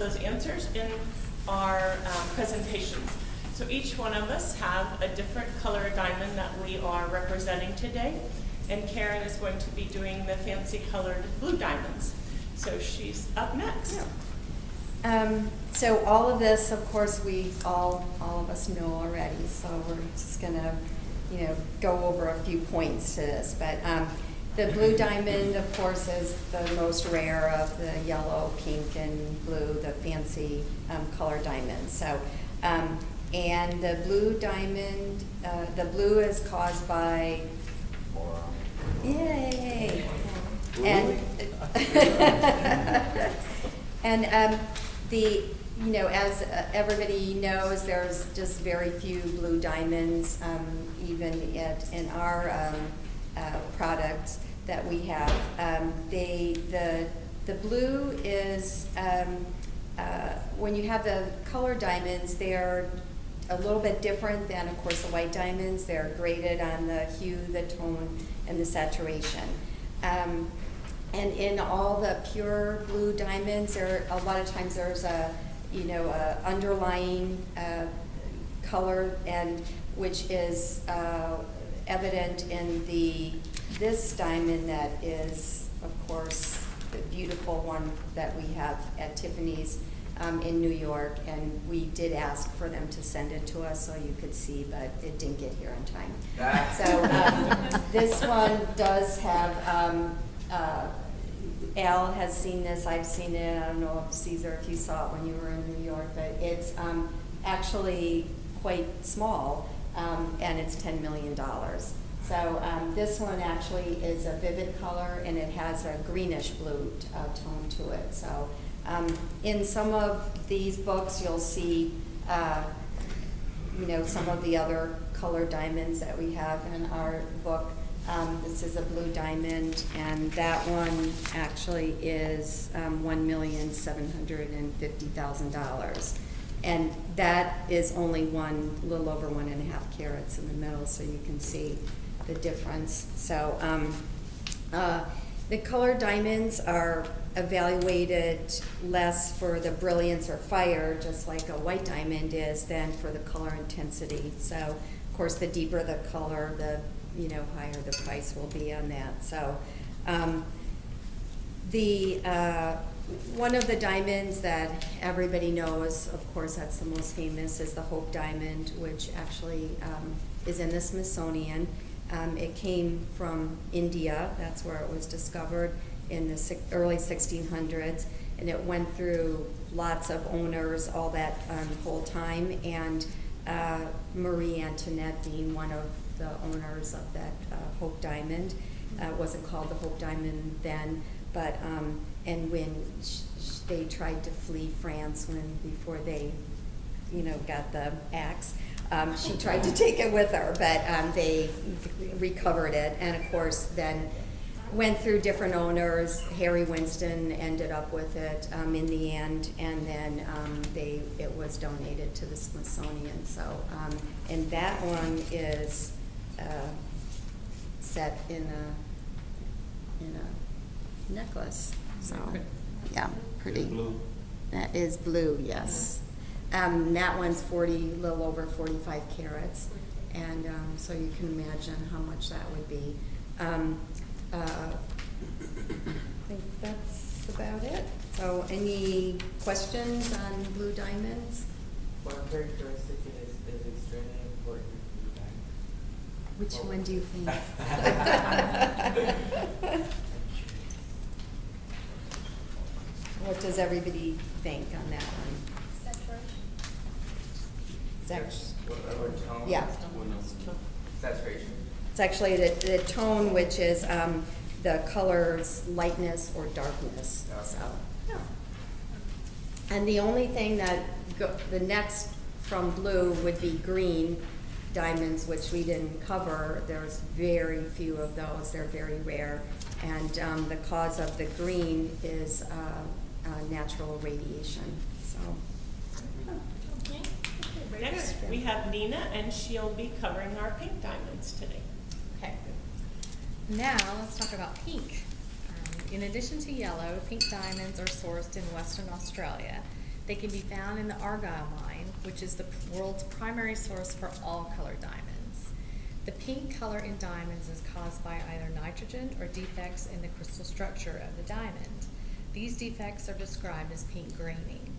those answers in our presentations. So each one of us have a different color diamond that we are representing today. And Karen is going to be doing the fancy colored blue diamonds. So she's up next. Yeah. So all of this, of course, all of us know already. So we're just gonna, go over a few points to this. But the blue diamond, of course, is the most rare of the yellow, pink, and blue, the fancy color diamonds. So, and the blue diamond, the blue is caused by. Yay! And and as everybody knows, there's just very few blue diamonds, even in our products that we have. The blue is when you have the color diamonds, they're a little bit different than, of course, the white diamonds. They're graded on the hue, the tone, and the saturation. And in all the pure blue diamonds, a lot of times there's a underlying color, and which is evident in this diamond that is, of course, the beautiful one that we have at Tiffany's in New York, and we did ask for them to send it to us so you could see, but it didn't get here in time. So this one does have, Al has seen this, I've seen it, I don't know if Caesar, if you saw it when you were in New York, but it's actually quite small, and it's $10 million. So this one actually is a vivid color, and it has a greenish blue tone to it. So in some of these books, you'll see, some of the other color diamonds that we have in our book. This is a blue diamond, and that one actually is $1,750,000. And that is only little over 1.5 carats in the middle, so you can see the difference. So the color diamonds are evaluated less for the brilliance or fire, just like a white diamond is, than for the color intensity. So, of course, the deeper the color, the higher the price will be on that. So, one of the diamonds that everybody knows, of course, that's the most famous, is the Hope Diamond, which actually is in the Smithsonian. It came from India. That's where it was discovered in the early 1600s, and it went through lots of owners all that whole time, and Marie Antoinette being one of the owners of that Hope Diamond. It wasn't called the Hope Diamond then, but and when they tried to flee France before they got the axe, she tried to take it with her, but they recovered it, and of course then went through different owners. Harry Winston ended up with it in the end, and then it was donated to the Smithsonian. So, and that one is set in a necklace. So, yeah, pretty. Blue. That is blue, yes. That one's a little over 45 carats, and so you can imagine how much that would be. I think that's about it. So, any questions on blue diamonds? What characteristic is extremely important in blue diamond? Which one do you think? What does everybody think on that one? Tone? Yeah. Saturation. It's actually the tone, which is the color's lightness or darkness. So, yeah. And the only thing that the next from blue would be green diamonds, which we didn't cover. There's very few of those. They're very rare. And the cause of the green is natural radiation. So. Next, we have Nina, and she'll be covering our pink diamonds today. Okay. Now, let's talk about pink. In addition to yellow, pink diamonds are sourced in Western Australia. They can be found in the Argyle mine, which is the world's primary source for all colored diamonds. The pink color in diamonds is caused by either nitrogen or defects in the crystal structure of the diamond. These defects are described as pink graining.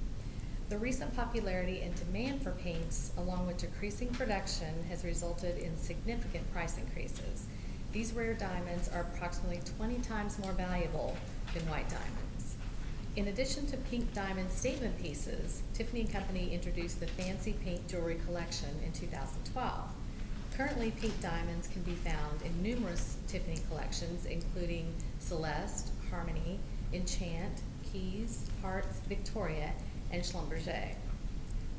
The recent popularity and demand for pinks, along with decreasing production, has resulted in significant price increases. These rare diamonds are approximately 20 times more valuable than white diamonds. In addition to pink diamond statement pieces, Tiffany & Company introduced the Fancy Pink Jewelry Collection in 2012. Currently, pink diamonds can be found in numerous Tiffany collections, including Celeste, Harmony, Enchant, Keys, Hearts, Victoria, and Schlumberger.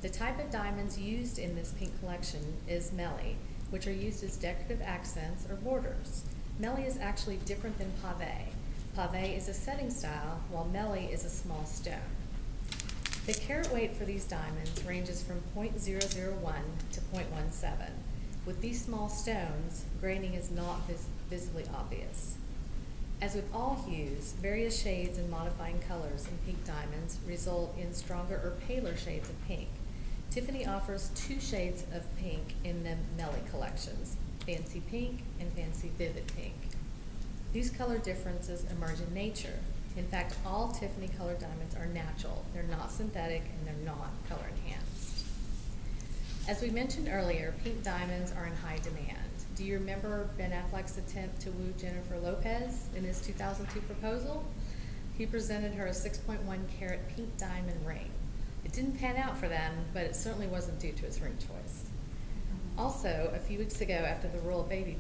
The type of diamonds used in this pink collection is Melie, which are used as decorative accents or borders. Melie is actually different than Pave. Pave is a setting style, while Melie is a small stone. The carat weight for these diamonds ranges from 0.001 to 0.17. With these small stones, graining is not visibly obvious. As with all hues, various shades and modifying colors in pink diamonds result in stronger or paler shades of pink. Tiffany offers 2 shades of pink in the Melie collections, Fancy Pink and Fancy Vivid Pink. These color differences emerge in nature. In fact, all Tiffany colored diamonds are natural. They're not synthetic and they're not color enhanced. As we mentioned earlier, pink diamonds are in high demand. Do you remember Ben Affleck's attempt to woo Jennifer Lopez in his 2002 proposal? He presented her a 6.1 carat pink diamond ring. It didn't pan out for them, but it certainly wasn't due to his ring choice. Also, a few weeks ago, after the royal baby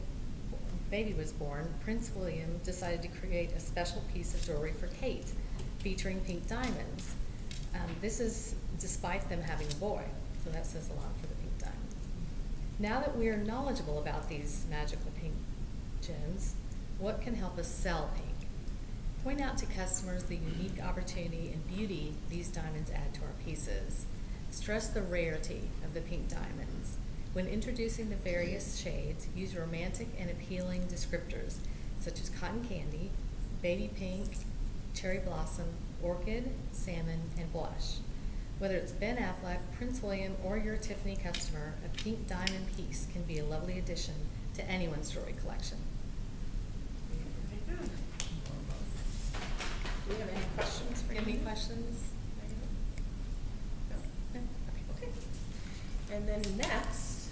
was born, Prince William decided to create a special piece of jewelry for Kate, featuring pink diamonds. This is despite them having a boy, so that says a lot for the pink diamonds. Now that we are knowledgeable about these magical pink gems, what can help us sell pink? Point out to customers the unique opportunity and beauty these diamonds add to our pieces. Stress the rarity of the pink diamonds. When introducing the various shades, use romantic and appealing descriptors such as cotton candy, baby pink, cherry blossom, orchid, salmon, and blush. Whether it's Ben Affleck, Prince William, or your Tiffany customer, a pink diamond piece can be a lovely addition to anyone's jewelry collection. Do we have any questions for you? Any questions? No? No? Okay. And then next,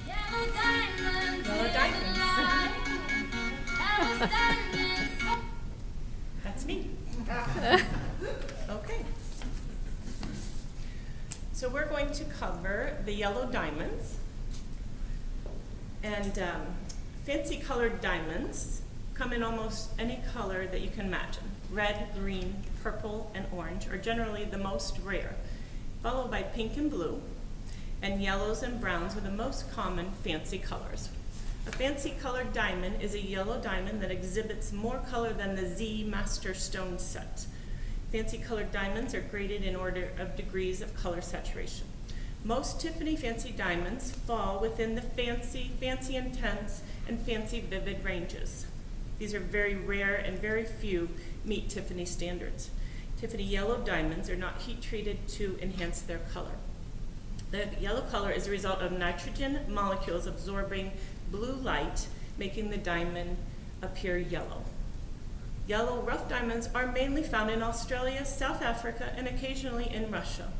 Yellow diamonds. Yellow diamonds. Yellow diamonds. that's me. Okay. So we're going to cover the yellow diamonds. And fancy colored diamonds come in almost any color that you can imagine. Red, green, purple, and orange are generally the most rare, followed by pink and blue, and yellows and browns are the most common fancy colors. A fancy colored diamond is a yellow diamond that exhibits more color than the Z Master Stone set. Fancy colored diamonds are graded in order of degrees of color saturation. Most Tiffany fancy diamonds fall within the fancy, fancy intense, and fancy vivid ranges. These are very rare and very few meet Tiffany standards. Tiffany yellow diamonds are not heat treated to enhance their color. The yellow color is a result of nitrogen molecules absorbing blue light, making the diamond appear yellow. Yellow rough diamonds are mainly found in Australia, South Africa, and occasionally in Russia.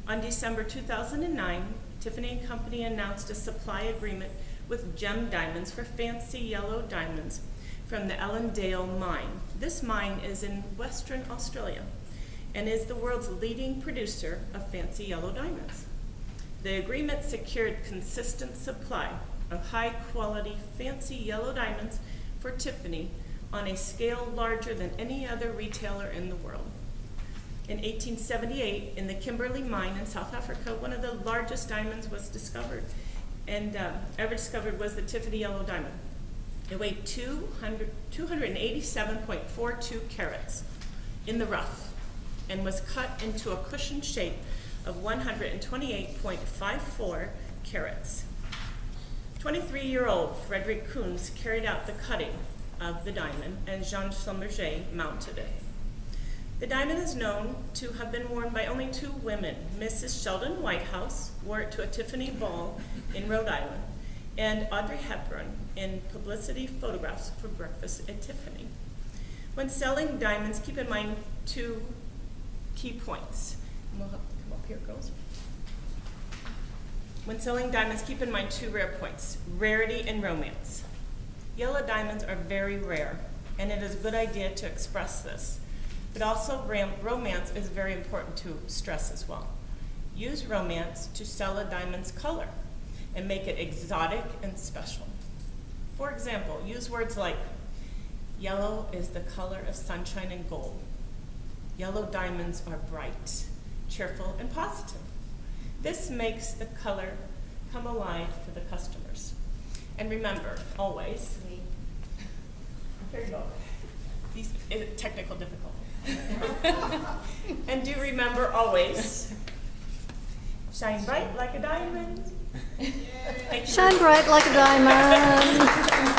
On December 2009, Tiffany & Company announced a supply agreement with Gem Diamonds for fancy yellow diamonds from the Ellendale mine. This mine is in Western Australia and is the world's leading producer of fancy yellow diamonds. The agreement secured consistent supply of high-quality fancy yellow diamonds for Tiffany on a scale larger than any other retailer in the world. In 1878, in the Kimberley mine in South Africa, one of the largest diamonds was discovered, and ever discovered was the Tiffany yellow diamond. It weighed 287.42 carats in the rough and was cut into a cushion shape of 128.54 carats. 23-year-old Frederick Koons carried out the cutting of the diamond, and Jean Schlumberger mounted it. The diamond is known to have been worn by only 2 women. Mrs. Sheldon Whitehouse wore it to a Tiffany ball in Rhode Island, and Audrey Hepburn in publicity photographs for breakfast at Tiffany. When selling diamonds, keep in mind 2 key points. And we'll have to come up here, girls. When selling diamonds, keep in mind 2 rare points: rarity and romance. Yellow diamonds are very rare, and it is a good idea to express this. But also romance is very important to stress as well. Use romance to sell a diamond's color and make it exotic and special. For example, use words like, yellow is the color of sunshine and gold. Yellow diamonds are bright, cheerful, and positive. This makes the color come alive for the customers. And remember, always, here you go. These technical difficulties. And do remember always, shine bright like a diamond. Shine bright like a diamond.